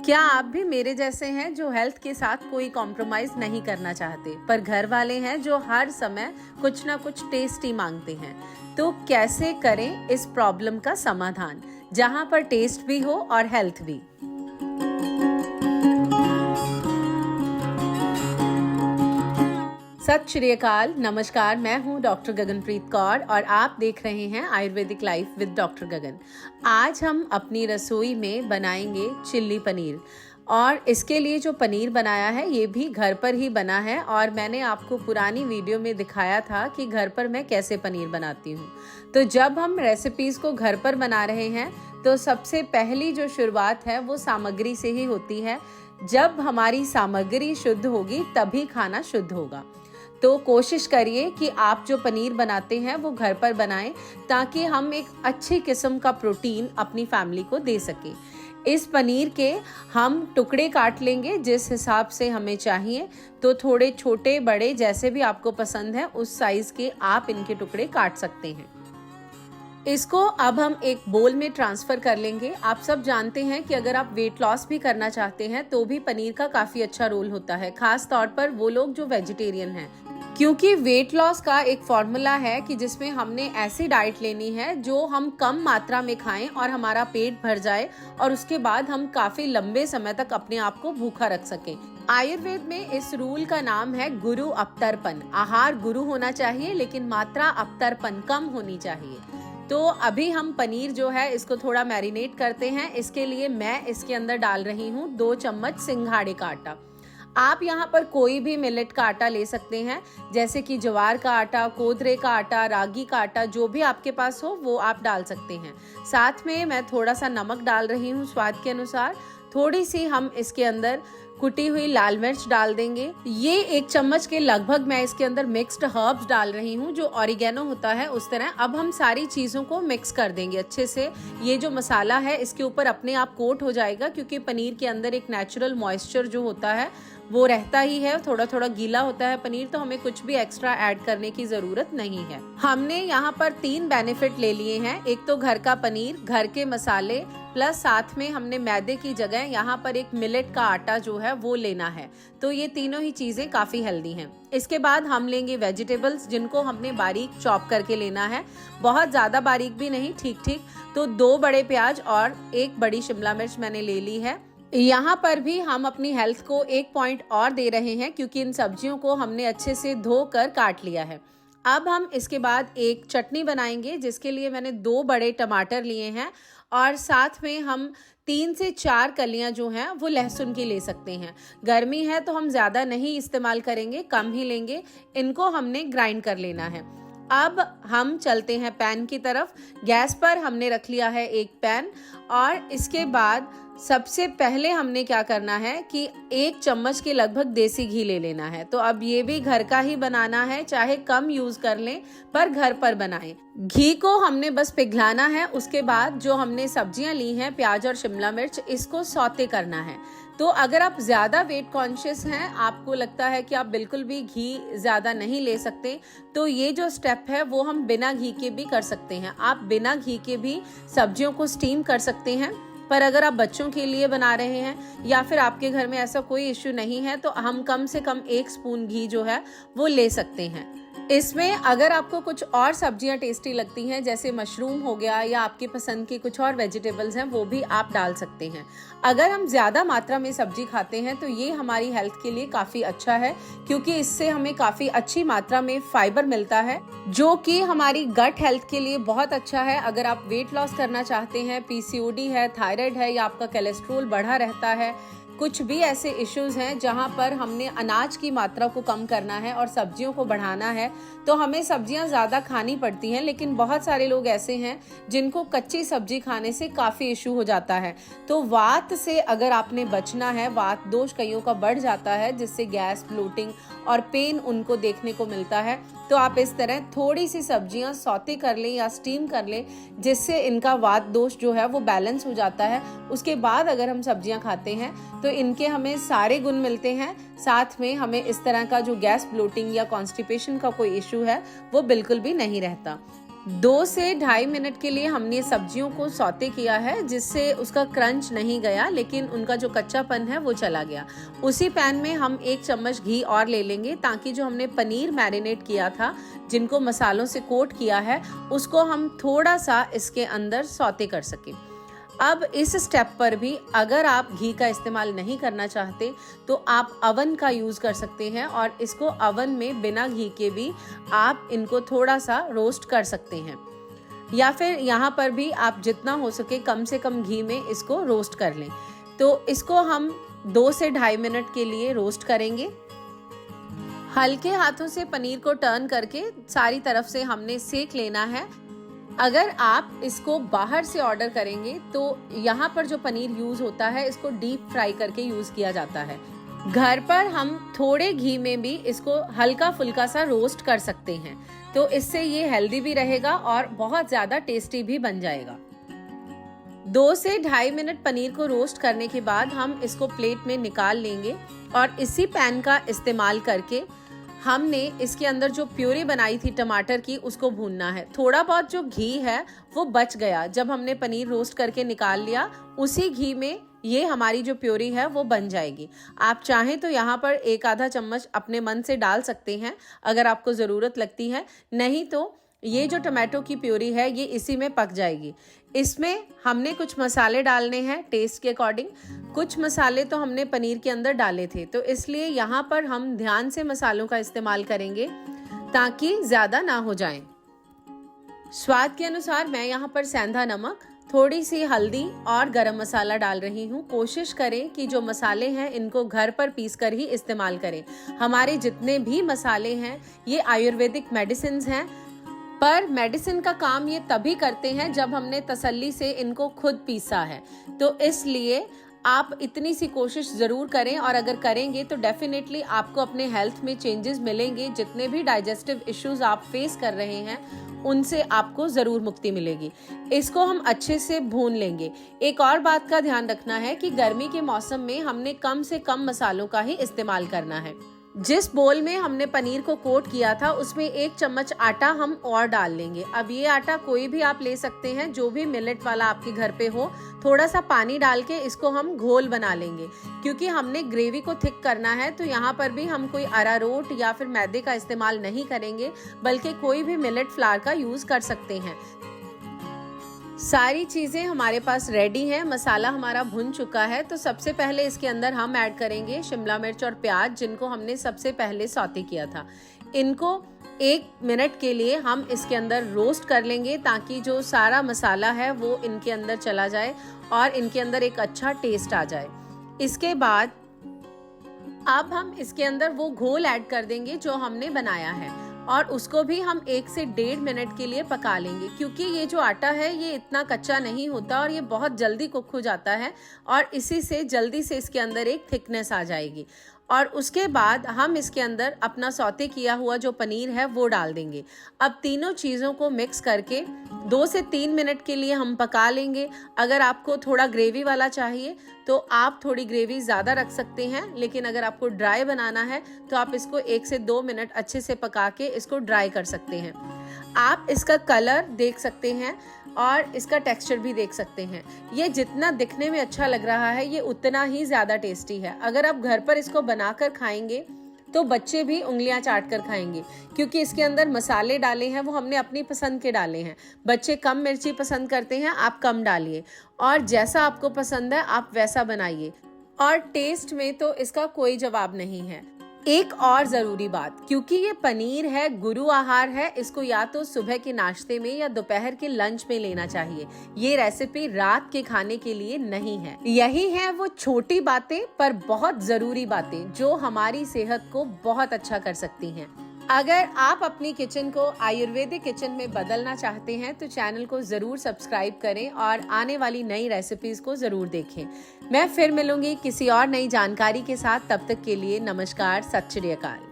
क्या आप भी मेरे जैसे हैं जो हेल्थ के साथ कोई कॉम्प्रोमाइज नहीं करना चाहते, पर घर वाले हैं जो हर समय कुछ ना कुछ टेस्टी मांगते हैं? तो कैसे करें इस प्रॉब्लम का समाधान, जहां पर टेस्ट भी हो और हेल्थ भी? सत श्री अकाल, नमस्कार। मैं हूं डॉक्टर गगनप्रीत कौर और आप देख रहे हैं आयुर्वेदिक लाइफ विद डॉक्टर गगन। आज हम अपनी रसोई में बनाएंगे चिल्ली पनीर, और इसके लिए जो पनीर बनाया है ये भी घर पर ही बना है। और मैंने आपको पुरानी वीडियो में दिखाया था कि घर पर मैं कैसे पनीर बनाती हूँ। तो जब हम रेसिपीज़ को घर पर बना रहे हैं तो सबसे पहली जो शुरुआत है वो सामग्री से ही होती है। जब हमारी सामग्री शुद्ध होगी तभी खाना शुद्ध होगा। तो कोशिश करिए कि आप जो पनीर बनाते हैं वो घर पर बनाएं, ताकि हम एक अच्छी किस्म का प्रोटीन अपनी फैमिली को दे सकें। इस पनीर के हम टुकड़े काट लेंगे जिस हिसाब से हमें चाहिए। तो थोड़े छोटे बड़े जैसे भी आपको पसंद है उस साइज़ के आप इनके टुकड़े काट सकते हैं। इसको अब हम एक बोल में ट्रांसफ़र कर लेंगे। आप सब जानते हैं कि अगर आप वेट लॉस भी करना चाहते हैं तो भी पनीर का काफ़ी अच्छा रोल होता है, खास तौर पर वो लोग जो वेजिटेरियन हैं, क्योंकि वेट लॉस का एक फॉर्मूला है कि जिसमें हमने ऐसी डाइट लेनी है जो हम कम मात्रा में खाएं और हमारा पेट भर जाए, और उसके बाद हम काफ़ी लंबे समय तक अपने आप को भूखा रख सकें। आयुर्वेद में इस रूल का नाम है गुरु अपतरपन। आहार गुरु होना चाहिए लेकिन मात्रा अपतरपन कम होनी चाहिए। तो अभी हम पनीर जो है इसको थोड़ा मैरिनेट करते हैं। इसके लिए मैं इसके अंदर डाल रही हूँ 2 चम्मच सिंघाड़े का आटा। आप यहाँ पर कोई भी मिलेट का आटा ले सकते हैं, जैसे कि ज्वार का आटा, कोदरे का आटा, रागी का आटा, जो भी आपके पास हो वो आप डाल सकते हैं। साथ में मैं थोड़ा सा नमक डाल रही हूँ स्वाद के अनुसार। थोड़ी सी हम इसके अंदर कुटी हुई लाल मिर्च डाल देंगे। ये 1 चम्मच के लगभग मैं इसके अंदर मिक्स्ड हर्ब्स डाल रही हूँ, जो ऑरिगेनो होता है उस तरह। अब हम सारी चीज़ों को मिक्स कर देंगे अच्छे से। ये जो मसाला है इसके ऊपर अपने आप कोट हो जाएगा, क्योंकि पनीर के अंदर एक नेचुरल मॉइस्चर जो होता है वो रहता ही है। थोड़ा थोड़ा गीला होता है पनीर, तो हमें कुछ भी एक्स्ट्रा ऐड करने की ज़रूरत नहीं है। हमने यहाँ पर 3 बेनिफिट ले लिए हैं। एक तो घर का पनीर, घर के मसाले, प्लस साथ में हमने मैदे की जगह यहाँ पर एक मिलेट का आटा जो है वो लेना है। तो ये तीनों ही चीज़ें काफ़ी हेल्दी हैं। इसके बाद हम लेंगे वेजिटेबल्स, जिनको हमने बारीक चॉप करके लेना है, बहुत ज़्यादा बारीक भी नहीं, ठीक ठीक। तो 2 बड़े प्याज और 1 बड़ी शिमला मिर्च मैंने ले ली है। यहाँ पर भी हम अपनी हेल्थ को एक पॉइंट और दे रहे हैं, क्योंकि इन सब्जियों को हमने अच्छे से धोकर काट लिया है। अब हम इसके बाद एक चटनी बनाएंगे, जिसके लिए मैंने 2 बड़े टमाटर लिए हैं, और साथ में हम 3 से 4 कलियां जो हैं वो लहसुन की ले सकते हैं। गर्मी है तो हम ज़्यादा नहीं इस्तेमाल करेंगे, कम ही लेंगे। इनको हमने ग्राइंड कर लेना है। अब हम चलते हैं पैन की तरफ। गैस पर हमने रख लिया है एक पैन, और इसके बाद सबसे पहले हमने क्या करना है कि 1 चम्मच के लगभग देसी घी ले लेना है। तो अब ये भी घर का ही बनाना है, चाहे कम यूज कर लें पर घर पर बनाएं। घी को हमने बस पिघलाना है। उसके बाद जो हमने सब्जियां ली हैं, प्याज और शिमला मिर्च, इसको सौते करना है। तो अगर आप ज़्यादा वेट कॉन्शियस हैं, आपको लगता है कि आप बिल्कुल भी घी ज़्यादा नहीं ले सकते, तो ये जो स्टेप है वो हम बिना घी के भी कर सकते हैं। आप बिना घी के भी सब्जियों को स्टीम कर सकते हैं। पर अगर आप बच्चों के लिए बना रहे हैं या फिर आपके घर में ऐसा कोई इश्यू नहीं है, तो हम कम से कम 1 स्पून घी जो है वो ले सकते हैं। इसमें अगर आपको कुछ और सब्जियां टेस्टी लगती हैं, जैसे मशरूम हो गया या आपकी पसंद की कुछ और वेजिटेबल्स हैं, वो भी आप डाल सकते हैं। अगर हम ज़्यादा मात्रा में सब्जी खाते हैं तो ये हमारी हेल्थ के लिए काफ़ी अच्छा है, क्योंकि इससे हमें काफ़ी अच्छी मात्रा में फाइबर मिलता है, जो कि हमारी गट हेल्थ के लिए बहुत अच्छा है। अगर आप वेट लॉस करना चाहते हैं, पीसीओडी है, थायराइड है, या आपका कोलेस्ट्रॉल बढ़ा रहता है, कुछ भी ऐसे इश्यूज हैं जहां पर हमने अनाज की मात्रा को कम करना है और सब्जियों को बढ़ाना है, तो हमें सब्जियां ज़्यादा खानी पड़ती हैं। लेकिन बहुत सारे लोग ऐसे हैं जिनको कच्ची सब्जी खाने से काफ़ी इशू हो जाता है। तो वात से अगर आपने बचना है, वात दोष कईयों का बढ़ जाता है, जिससे गैस, ब्लोटिंग और पेन उनको देखने को मिलता है। तो आप इस तरह थोड़ी सी सब्जियां सौते कर लें या स्टीम कर लें, जिससे इनका वात दोष जो है वो बैलेंस हो जाता है। उसके बाद अगर हम सब्जियां खाते हैं तो इनके हमें सारे गुण मिलते हैं। साथ में हमें इस तरह का जो गैस, ब्लोटिंग या कॉन्स्टिपेशन का कोई इशू है वो बिल्कुल भी नहीं रहता। 2 से ढाई मिनट के लिए हमने सब्जियों को सौते किया है, जिससे उसका क्रंच नहीं गया लेकिन उनका जो कच्चापन है वो चला गया। उसी पैन में हम 1 चम्मच घी और ले लेंगे ताकि जो हमने पनीर मैरिनेट किया था, जिनको मसालों से कोट किया है, उसको हम थोड़ा सा इसके अंदर सौते कर सकें। अब इस स्टेप पर भी अगर आप घी का इस्तेमाल नहीं करना चाहते तो आप अवन का यूज़ कर सकते हैं और इसको अवन में बिना घी के भी आप इनको थोड़ा सा रोस्ट कर सकते हैं, या फिर यहाँ पर भी आप जितना हो सके कम से कम घी में इसको रोस्ट कर लें। तो इसको हम 2 से ढाई मिनट के लिए रोस्ट करेंगे। हल्के हाथों से पनीर को टर्न करके सारी तरफ से हमने सेक लेना है। अगर आप इसको बाहर से ऑर्डर करेंगे तो यहाँ पर जो पनीर यूज होता है इसको डीप फ्राई करके यूज किया जाता है। घर पर हम थोड़े घी में भी इसको हल्का फुल्का सा रोस्ट कर सकते हैं, तो इससे ये हेल्दी भी रहेगा और बहुत ज्यादा टेस्टी भी बन जाएगा। 2 से ढाई मिनट पनीर को रोस्ट करने के बाद हम इसको प्लेट में निकाल लेंगे और इसी पैन का इस्तेमाल करके हमने इसके अंदर जो प्यूरी बनाई थी टमाटर की उसको भूनना है। थोड़ा बहुत जो घी है वो बच गया जब हमने पनीर रोस्ट करके निकाल लिया, उसी घी में ये हमारी जो प्यूरी है वो बन जाएगी। आप चाहें तो यहाँ पर 1 आधा चम्मच अपने मन से डाल सकते हैं अगर आपको ज़रूरत लगती है, नहीं तो ये जो टमाटो की प्यूरी है ये इसी में पक जाएगी। इसमें हमने कुछ मसाले डालने हैं टेस्ट के अकॉर्डिंग। कुछ मसाले तो हमने पनीर के अंदर डाले थे, तो इसलिए यहाँ पर हम ध्यान से मसालों का इस्तेमाल करेंगे ताकि ज़्यादा ना हो जाएं। स्वाद के अनुसार मैं यहाँ पर सेंधा नमक, थोड़ी सी हल्दी और गरम मसाला डाल रही हूँ। कोशिश करें कि जो मसाले हैं इनको घर पर पीस कर ही इस्तेमाल करें। हमारे जितने भी मसाले हैं ये आयुर्वेदिक मेडिसिन हैं, पर मेडिसिन का काम ये तभी करते हैं जब हमने तसल्ली से इनको खुद पीसा है। तो इसलिए आप इतनी सी कोशिश ज़रूर करें और अगर करेंगे तो डेफिनेटली आपको अपने हेल्थ में चेंजेस मिलेंगे। जितने भी डाइजेस्टिव इश्यूज आप फेस कर रहे हैं उनसे आपको ज़रूर मुक्ति मिलेगी। इसको हम अच्छे से भून लेंगे। एक और बात का ध्यान रखना है कि गर्मी के मौसम में हमने कम से कम मसालों का ही इस्तेमाल करना है। जिस बोल में हमने पनीर को कोट किया था उसमें 1 चम्मच आटा हम और डाल लेंगे। अब ये आटा कोई भी आप ले सकते हैं, जो भी मिलेट वाला आपके घर पे हो। थोड़ा सा पानी डाल के इसको हम घोल बना लेंगे, क्योंकि हमने ग्रेवी को थिक करना है। तो यहाँ पर भी हम कोई अरारोट या फिर मैदे का इस्तेमाल नहीं करेंगे, बल्कि कोई भी मिलेट फ्लावर का यूज कर सकते हैं। सारी चीज़ें हमारे पास रेडी हैं, मसाला हमारा भुन चुका है। तो सबसे पहले इसके अंदर हम ऐड करेंगे शिमला मिर्च और प्याज, जिनको हमने सबसे पहले सौते किया था। इनको 1 मिनट के लिए हम इसके अंदर रोस्ट कर लेंगे ताकि जो सारा मसाला है वो इनके अंदर चला जाए और इनके अंदर एक अच्छा टेस्ट आ जाए। इसके बाद अब हम इसके अंदर वो घोल ऐड कर देंगे जो हमने बनाया है और उसको भी हम 1 से 1.5 मिनट के लिए पका लेंगे, क्योंकि ये जो आटा है ये इतना कच्चा नहीं होता और ये बहुत जल्दी कुक हो जाता है और इसी से जल्दी से इसके अंदर एक थिकनेस आ जाएगी। और उसके बाद हम इसके अंदर अपना सौते किया हुआ जो पनीर है वो डाल देंगे। अब तीनों चीज़ों को मिक्स करके 2 से 3 मिनट के लिए हम पका लेंगे। अगर आपको थोड़ा ग्रेवी वाला चाहिए तो आप थोड़ी ग्रेवी ज़्यादा रख सकते हैं, लेकिन अगर आपको ड्राई बनाना है तो आप इसको 1 से 2 मिनट अच्छे से पका के इसको ड्राई कर सकते हैं। आप इसका कलर देख सकते हैं और इसका टेक्सचर भी देख सकते हैं। ये जितना दिखने में अच्छा लग रहा है ये उतना ही ज़्यादा टेस्टी है। अगर आप घर पर इसको बनाकर खाएंगे तो बच्चे भी उंगलियां चाट कर खाएंगे, क्योंकि इसके अंदर मसाले डाले हैं वो हमने अपनी पसंद के डाले हैं। बच्चे कम मिर्ची पसंद करते हैं, आप कम डालिए और जैसा आपको पसंद है आप वैसा बनाइए। और टेस्ट में तो इसका कोई जवाब नहीं है। एक और ज़रूरी बात, क्योंकि ये पनीर है, गुरु आहार है, इसको या तो सुबह के नाश्ते में या दोपहर के लंच में लेना चाहिए। ये रेसिपी रात के खाने के लिए नहीं है। यही है वो छोटी बातें पर बहुत ज़रूरी बातें जो हमारी सेहत को बहुत अच्छा कर सकती हैं। अगर आप अपनी किचन को आयुर्वेदिक किचन में बदलना चाहते हैं तो चैनल को ज़रूर सब्सक्राइब करें और आने वाली नई रेसिपीज़ को ज़रूर देखें। मैं फिर मिलूंगी किसी और नई जानकारी के साथ। तब तक के लिए नमस्कार, सत श्री अकाल।